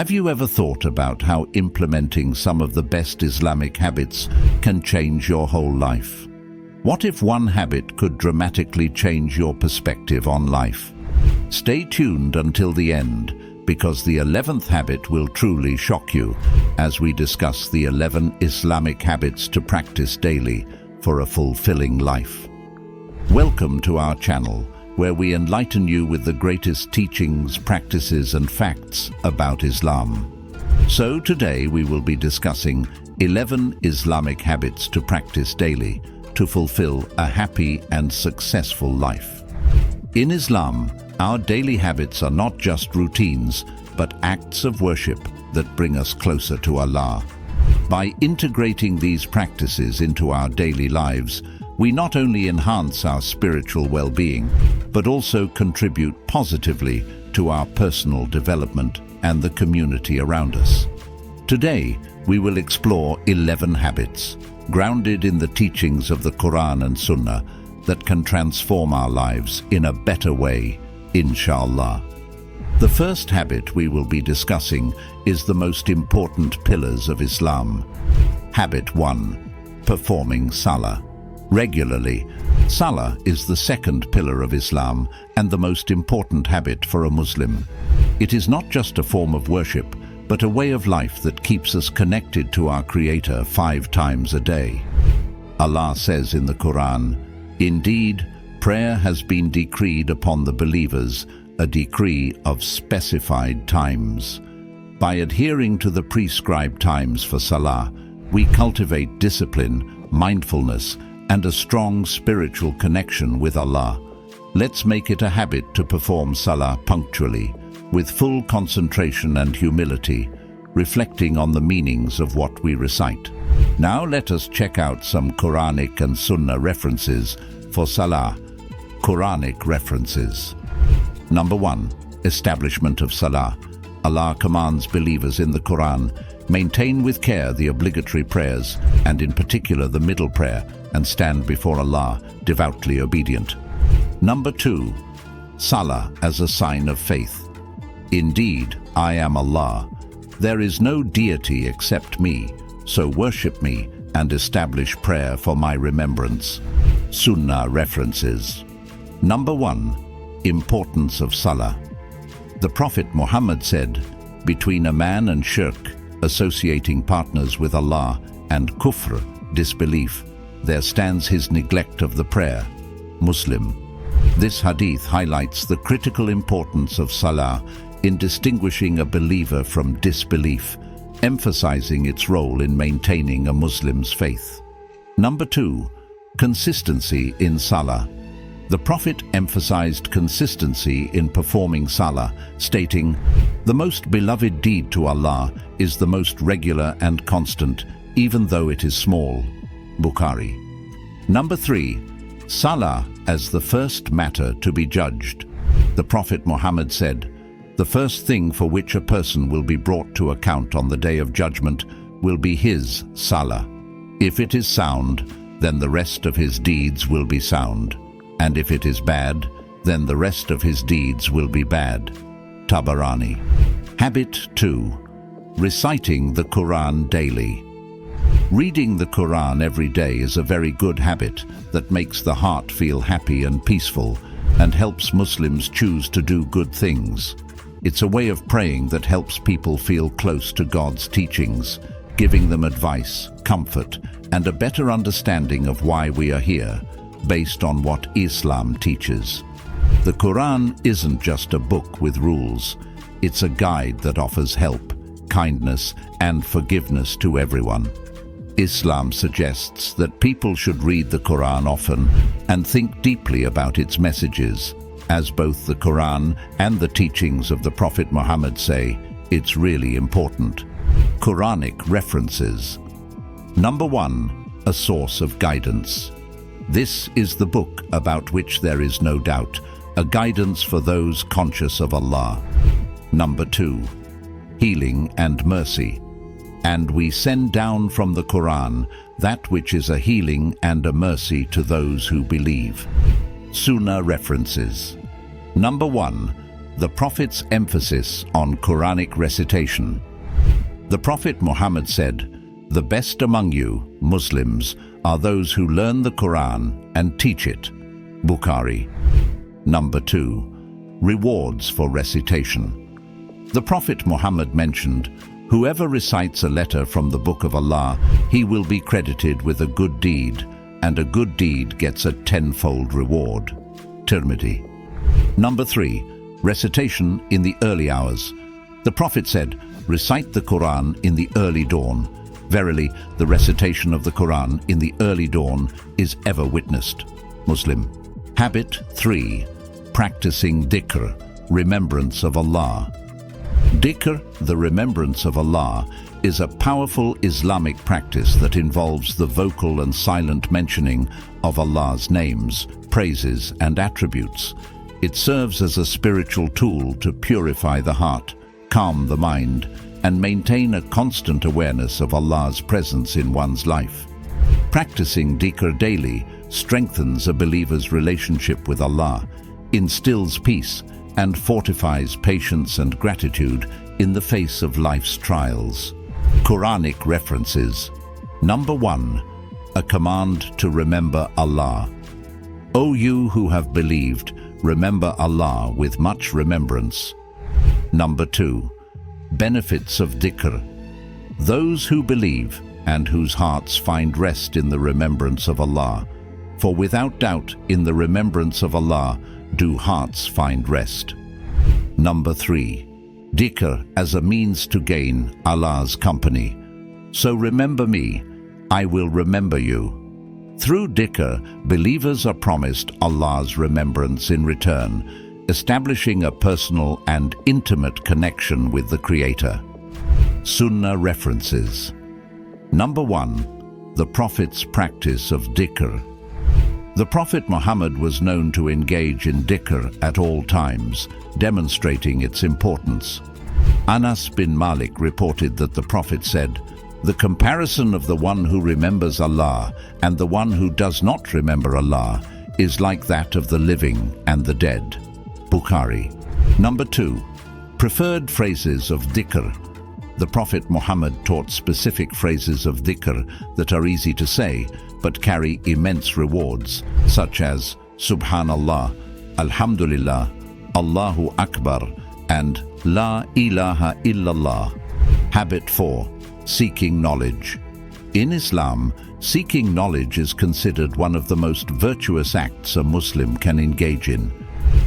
Have you ever thought about how implementing some of the best Islamic habits can change your whole life? What if one habit could dramatically change your perspective on life? Stay tuned until the end, because the 11th habit will truly shock you as we discuss the 11 Islamic habits to practice daily for a fulfilling life. Welcome to our channel, where we enlighten you with the greatest teachings, practices and facts about Islam. So today we will be discussing 11 Islamic habits to practice daily to fulfill a happy and successful life. In Islam, our daily habits are not just routines, but acts of worship that bring us closer to Allah. By integrating these practices into our daily lives, we not only enhance our spiritual well-being, but also contribute positively to our personal development and the community around us. Today, we will explore 11 habits, grounded in the teachings of the Quran and Sunnah, that can transform our lives in a better way, inshallah. The first habit we will be discussing is the most important pillars of Islam. Habit 1. Performing Salah regularly. Salah is the second pillar of Islam and the most important habit for a Muslim. It is not just a form of worship, but a way of life that keeps us connected to our Creator 5 times a day. Allah says in the Quran, "Indeed, prayer has been decreed upon the believers, a decree of specified times." By adhering to the prescribed times for Salah, we cultivate discipline, mindfulness, and a strong spiritual connection with Allah. Let's make it a habit to perform Salah punctually, with full concentration and humility, reflecting on the meanings of what we recite. Now let us check out some Quranic and Sunnah references for Salah. Quranic references. Number 1. Establishment of Salah. Allah commands believers in the Quran, maintain with care the obligatory prayers, and in particular the middle prayer, and stand before Allah, devoutly obedient. Number 2. Salah as a sign of faith. Indeed, I am Allah. There is no deity except me, so worship me and establish prayer for my remembrance. Sunnah references. Number 1. Importance of Salah. The Prophet Muhammad said, "Between a man and shirk, associating partners with Allah, and kufr, disbelief, there stands his neglect of the prayer." Muslim. This hadith highlights the critical importance of Salah in distinguishing a believer from disbelief, emphasizing its role in maintaining a Muslim's faith. Number 2. Consistency in Salah. The Prophet emphasized consistency in performing Salah, stating, "The most beloved deed to Allah is the most regular and constant, even though it is small." Bukhari. Number 3. Salah as the first matter to be judged. The Prophet Muhammad said, "The first thing for which a person will be brought to account on the day of judgment will be his Salah. If it is sound, then the rest of his deeds will be sound. And if it is bad, then the rest of his deeds will be bad." Tabarani. Habit 2. Reciting the Quran daily. Reading the Quran every day is a very good habit that makes the heart feel happy and peaceful and helps Muslims choose to do good things. It's a way of praying that helps people feel close to God's teachings, giving them advice, comfort, and a better understanding of why we are here, based on what Islam teaches. The Quran isn't just a book with rules. It's a guide that offers help, kindness, and forgiveness to everyone. Islam suggests that people should read the Quran often and think deeply about its messages. As both the Quran and the teachings of the Prophet Muhammad say, it's really important. Quranic references. Number 1. A source of guidance. This is the book about which there is no doubt, a guidance for those conscious of Allah. Number 2. Healing and mercy. And we send down from the Quran that which is a healing and a mercy to those who believe. Sunnah references. Number 1. The Prophet's emphasis on Quranic recitation. The Prophet Muhammad said, "The best among you, Muslims, are those who learn the Quran and teach it." Bukhari. Number 2. Rewards for recitation. The Prophet Muhammad mentioned, "Whoever recites a letter from the Book of Allah, he will be credited with a good deed, and a good deed gets a 10-fold reward." Tirmidhi. Number 3. Recitation in the early hours. The Prophet said, "Recite the Quran in the early dawn. Verily, the recitation of the Quran in the early dawn is ever witnessed." Muslim. Habit 3. Practicing dhikr, remembrance of Allah. Dhikr, the remembrance of Allah, is a powerful Islamic practice that involves the vocal and silent mentioning of Allah's names, praises, and attributes. It serves as a spiritual tool to purify the heart, calm the mind, and maintain a constant awareness of Allah's presence in one's life. Practicing dhikr daily strengthens a believer's relationship with Allah, instills peace, and fortifies patience and gratitude in the face of life's trials. Quranic references. Number 1. A command to remember Allah. O you who have believed, remember Allah with much remembrance. Number 2. Benefits of dhikr. Those who believe and whose hearts find rest in the remembrance of Allah. For without doubt, in the remembrance of Allah do hearts find rest. Number 3. Dhikr as a means to gain Allah's company. So remember me, I will remember you. Through dhikr, believers are promised Allah's remembrance in return, establishing a personal and intimate connection with the Creator. Sunnah references. Number 1. The Prophet's practice of dhikr. The Prophet Muhammad was known to engage in dhikr at all times, demonstrating its importance. Anas bin Malik reported that the Prophet said, "The comparison of the one who remembers Allah and the one who does not remember Allah is like that of the living and the dead." Bukhari. Number 2. Preferred phrases of dhikr. The Prophet Muhammad taught specific phrases of dhikr that are easy to say but carry immense rewards, such as Subhanallah, Alhamdulillah, Allahu Akbar, and La ilaha illallah. Habit 4. Seeking knowledge. In Islam, seeking knowledge is considered one of the most virtuous acts a Muslim can engage in.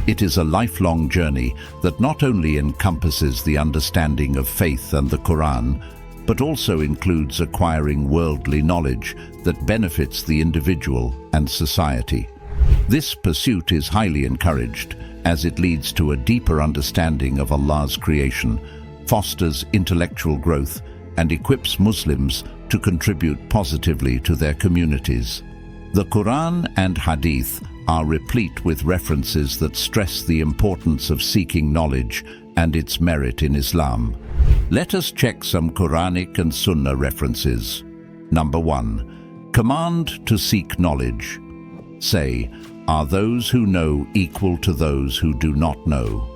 It is a lifelong journey that not only encompasses the understanding of faith and the Quran, but also includes acquiring worldly knowledge that benefits the individual and society. This pursuit is highly encouraged as it leads to a deeper understanding of Allah's creation, fosters intellectual growth, and equips Muslims to contribute positively to their communities. The Quran and Hadith are replete with references that stress the importance of seeking knowledge and its merit in Islam. Let us check some Quranic and Sunnah references. Number 1. Command to seek knowledge. Say, "Are those who know equal to those who do not know?"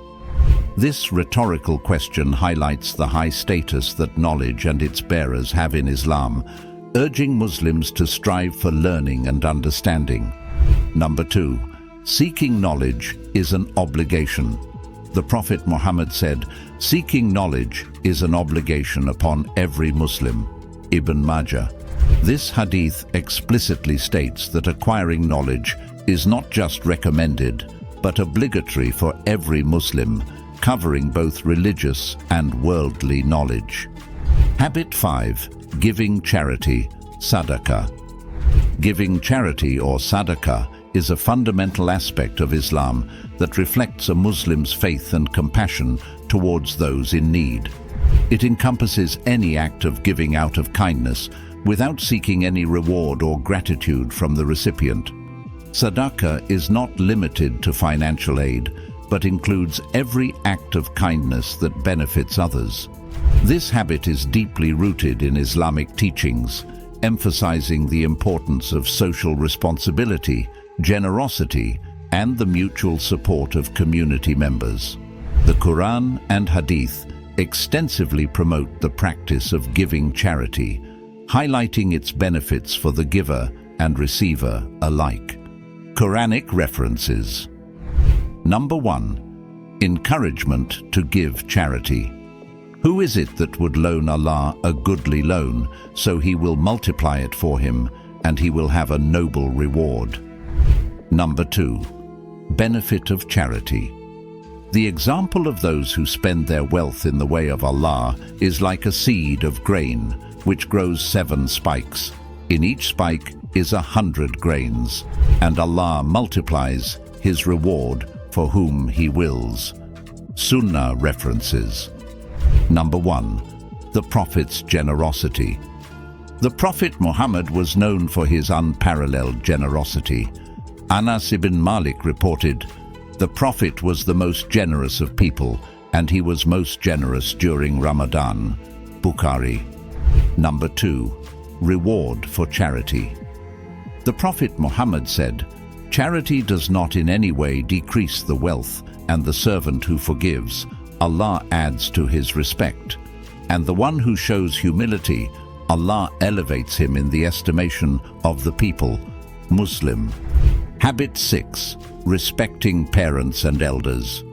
This rhetorical question highlights the high status that knowledge and its bearers have in Islam, urging Muslims to strive for learning and understanding. Number 2. Seeking knowledge is an obligation. The Prophet Muhammad said, "Seeking knowledge is an obligation upon every Muslim." Ibn Majah. This hadith explicitly states that acquiring knowledge is not just recommended, but obligatory for every Muslim, covering both religious and worldly knowledge. Habit 5. Giving charity, sadaqah. Giving charity or sadaqah is a fundamental aspect of Islam that reflects a Muslim's faith and compassion towards those in need. It encompasses any act of giving out of kindness without seeking any reward or gratitude from the recipient. Sadaqah is not limited to financial aid, but includes every act of kindness that benefits others. This habit is deeply rooted in Islamic teachings, emphasizing the importance of social responsibility, generosity, and the mutual support of community members. The Quran and Hadith extensively promote the practice of giving charity, highlighting its benefits for the giver and receiver alike. Quranic references. Number 1. Encouragement to give charity. Who is it that would loan Allah a goodly loan, so He will multiply it for him, and he will have a noble reward? Number 2. Benefit of charity. The example of those who spend their wealth in the way of Allah is like a seed of grain, which grows 7 spikes. In each spike is 100 grains, and Allah multiplies His reward for whom He wills. Sunnah references. Number 1. The Prophet's generosity. The Prophet Muhammad was known for his unparalleled generosity. Anas ibn Malik reported, "The Prophet was the most generous of people, and he was most generous during Ramadan." Bukhari. Number 2. Reward for charity. The Prophet Muhammad said, "Charity does not in any way decrease the wealth, and the servant who forgives, Allah adds to his respect. And the one who shows humility, Allah elevates him in the estimation of the people." Muslim. Habit 6. Respecting parents and elders.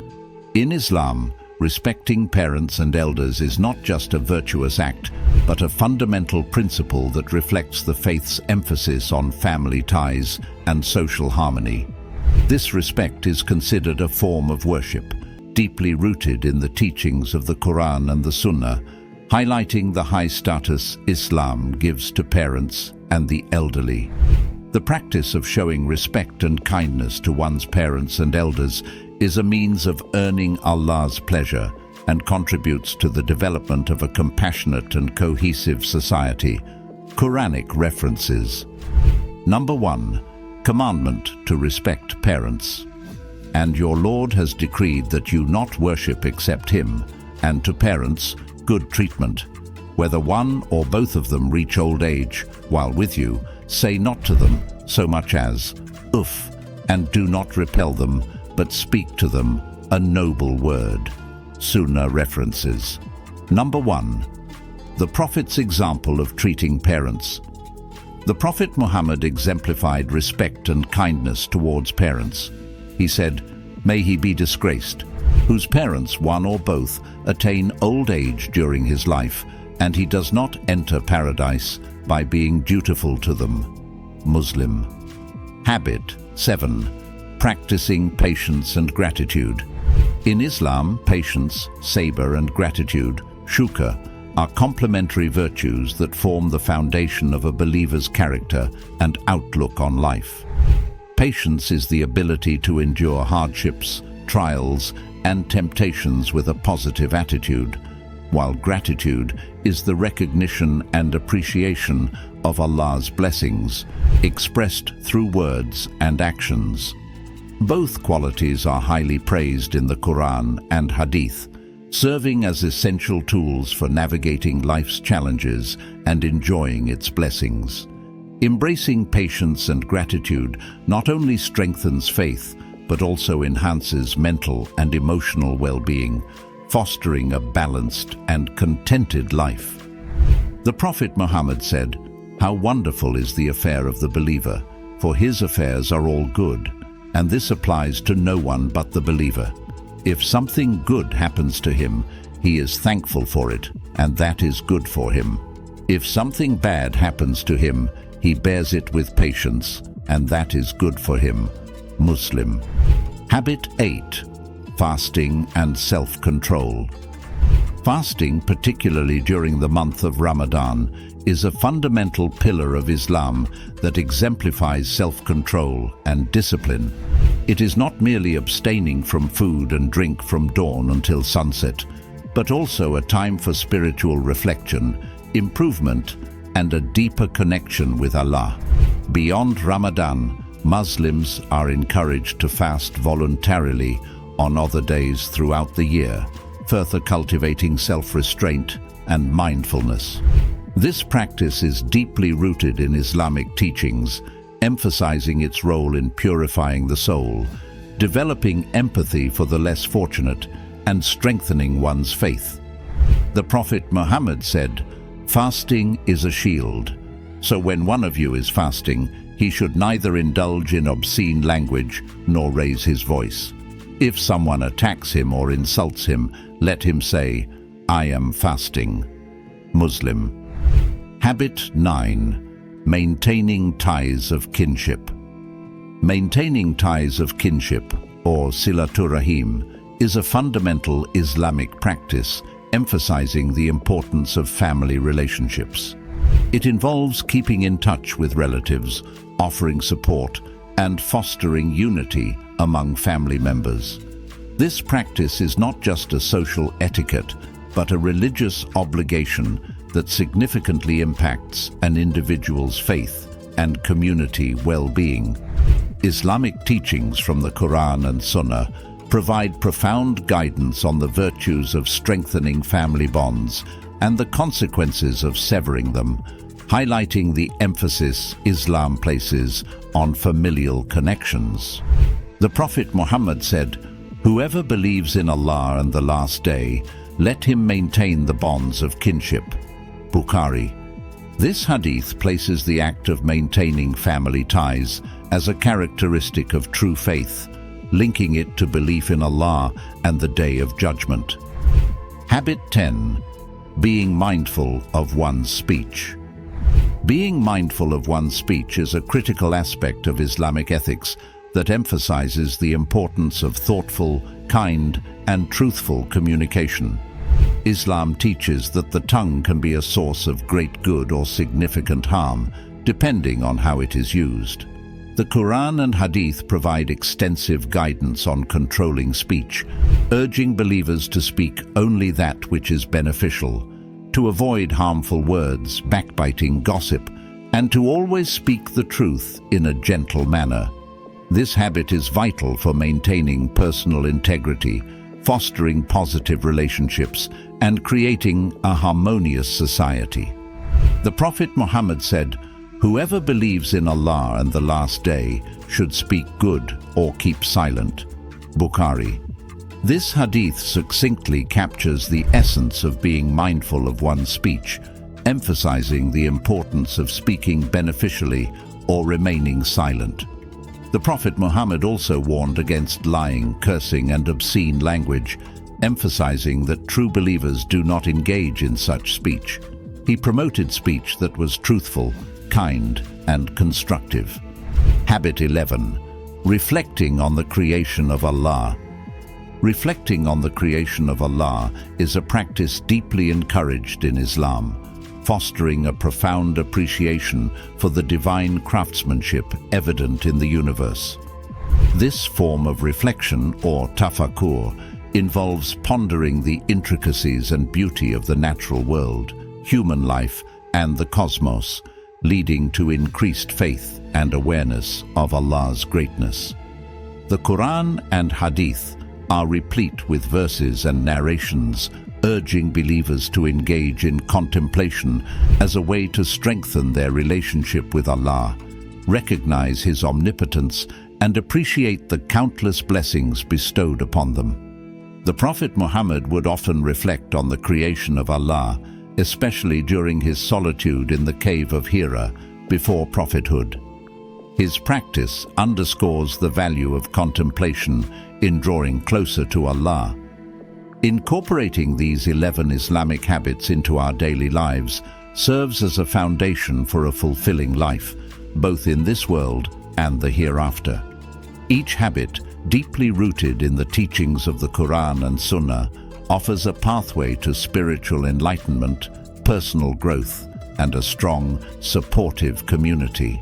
In Islam, respecting parents and elders is not just a virtuous act, but a fundamental principle that reflects the faith's emphasis on family ties and social harmony. This respect is considered a form of worship, deeply rooted in the teachings of the Quran and the Sunnah, highlighting the high status Islam gives to parents and the elderly. The practice of showing respect and kindness to one's parents and elders is a means of earning Allah's pleasure and contributes to the development of a compassionate and cohesive society. Quranic references. Number 1. Commandment to respect parents. And your Lord has decreed that you not worship except Him, and to parents good treatment. Whether one or both of them reach old age while with you, say not to them so much as "Uff," and do not repel them, but speak to them a noble word. Sunnah references. Number 1. The Prophet's example of treating parents. The Prophet Muhammad exemplified respect and kindness towards parents. He said, "May he be disgraced, whose parents, one or both, attain old age during his life, and he does not enter paradise by being dutiful to them." Muslim. Habit 7. Practicing patience and gratitude. In Islam, patience, sabr, and gratitude, shukr, are complementary virtues that form the foundation of a believer's character and outlook on life. Patience is the ability to endure hardships, trials, and temptations with a positive attitude, while gratitude is the recognition and appreciation of Allah's blessings, expressed through words and actions. Both qualities are highly praised in the Quran and Hadith, serving as essential tools for navigating life's challenges and enjoying its blessings. Embracing patience and gratitude not only strengthens faith, but also enhances mental and emotional well-being, fostering a balanced and contented life. The Prophet Muhammad said, "How wonderful is the affair of the believer, for his affairs are all good," and this applies to no one but the believer. If something good happens to him, he is thankful for it, and that is good for him. If something bad happens to him, he bears it with patience, and that is good for him. Muslim. Habit 8. Fasting and self-control. Fasting, particularly during the month of Ramadan, is a fundamental pillar of Islam that exemplifies self-control and discipline. It is not merely abstaining from food and drink from dawn until sunset, but also a time for spiritual reflection, improvement, and a deeper connection with Allah. Beyond Ramadan, Muslims are encouraged to fast voluntarily on other days throughout the year, further cultivating self-restraint and mindfulness. This practice is deeply rooted in Islamic teachings, emphasizing its role in purifying the soul, developing empathy for the less fortunate, and strengthening one's faith. The Prophet Muhammad said, "Fasting is a shield." So when one of you is fasting, he should neither indulge in obscene language nor raise his voice. If someone attacks him or insults him, let him say, "I am fasting." Muslim. Habit 9. Maintaining ties of kinship. Maintaining ties of kinship, or silaturahim, is a fundamental Islamic practice emphasizing the importance of family relationships. It involves keeping in touch with relatives, offering support, and fostering unity among family members. This practice is not just a social etiquette, but a religious obligation that significantly impacts an individual's faith and community well-being. Islamic teachings from the Quran and Sunnah provide profound guidance on the virtues of strengthening family bonds and the consequences of severing them, highlighting the emphasis Islam places on familial connections. The Prophet Muhammad said, "Whoever believes in Allah and the Last Day, let him maintain the bonds of kinship." Bukhari. This hadith places the act of maintaining family ties as a characteristic of true faith, linking it to belief in Allah and the Day of Judgment. Habit 10. Being mindful of one's speech. Being mindful of one's speech is a critical aspect of Islamic ethics that emphasizes the importance of thoughtful, kind, and truthful communication. Islam teaches that the tongue can be a source of great good or significant harm, depending on how it is used. The Quran and Hadith provide extensive guidance on controlling speech, urging believers to speak only that which is beneficial, to avoid harmful words, backbiting, gossip, and to always speak the truth in a gentle manner. This habit is vital for maintaining personal integrity, fostering positive relationships, and creating a harmonious society. The Prophet Muhammad said, "Whoever believes in Allah and the Last Day should speak good or keep silent." Bukhari. This hadith succinctly captures the essence of being mindful of one's speech, emphasizing the importance of speaking beneficially or remaining silent. The Prophet Muhammad also warned against lying, cursing, and obscene language, emphasizing that true believers do not engage in such speech. He promoted speech that was truthful, kind, and constructive. Habit 11. Reflecting on the creation of Allah. Reflecting on the creation of Allah is a practice deeply encouraged in Islam, fostering a profound appreciation for the divine craftsmanship evident in the universe. This form of reflection, or tafakkur, involves pondering the intricacies and beauty of the natural world, human life, and the cosmos, leading to increased faith and awareness of Allah's greatness. The Quran and Hadith are replete with verses and narrations urging believers to engage in contemplation as a way to strengthen their relationship with Allah, recognize His omnipotence, and appreciate the countless blessings bestowed upon them. The Prophet Muhammad would often reflect on the creation of Allah, especially during his solitude in the cave of Hira before prophethood. His practice underscores the value of contemplation in drawing closer to Allah. Incorporating these 11 Islamic habits into our daily lives serves as a foundation for a fulfilling life, both in this world and the hereafter. Each habit, deeply rooted in the teachings of the Quran and Sunnah, offers a pathway to spiritual enlightenment, personal growth, and a strong, supportive community.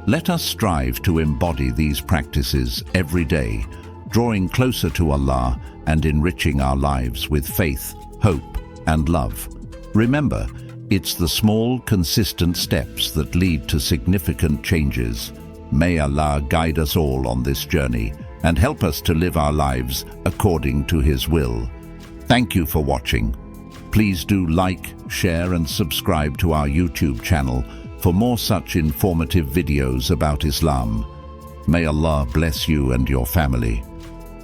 Let us strive to embody these practices every day, drawing closer to Allah and enriching our lives with faith, hope, and love. Remember, it's the small, consistent steps that lead to significant changes. May Allah guide us all on this journey and help us to live our lives according to His will. Thank you for watching. Please do like, share, and subscribe to our YouTube channel for more such informative videos about Islam. May Allah bless you and your family.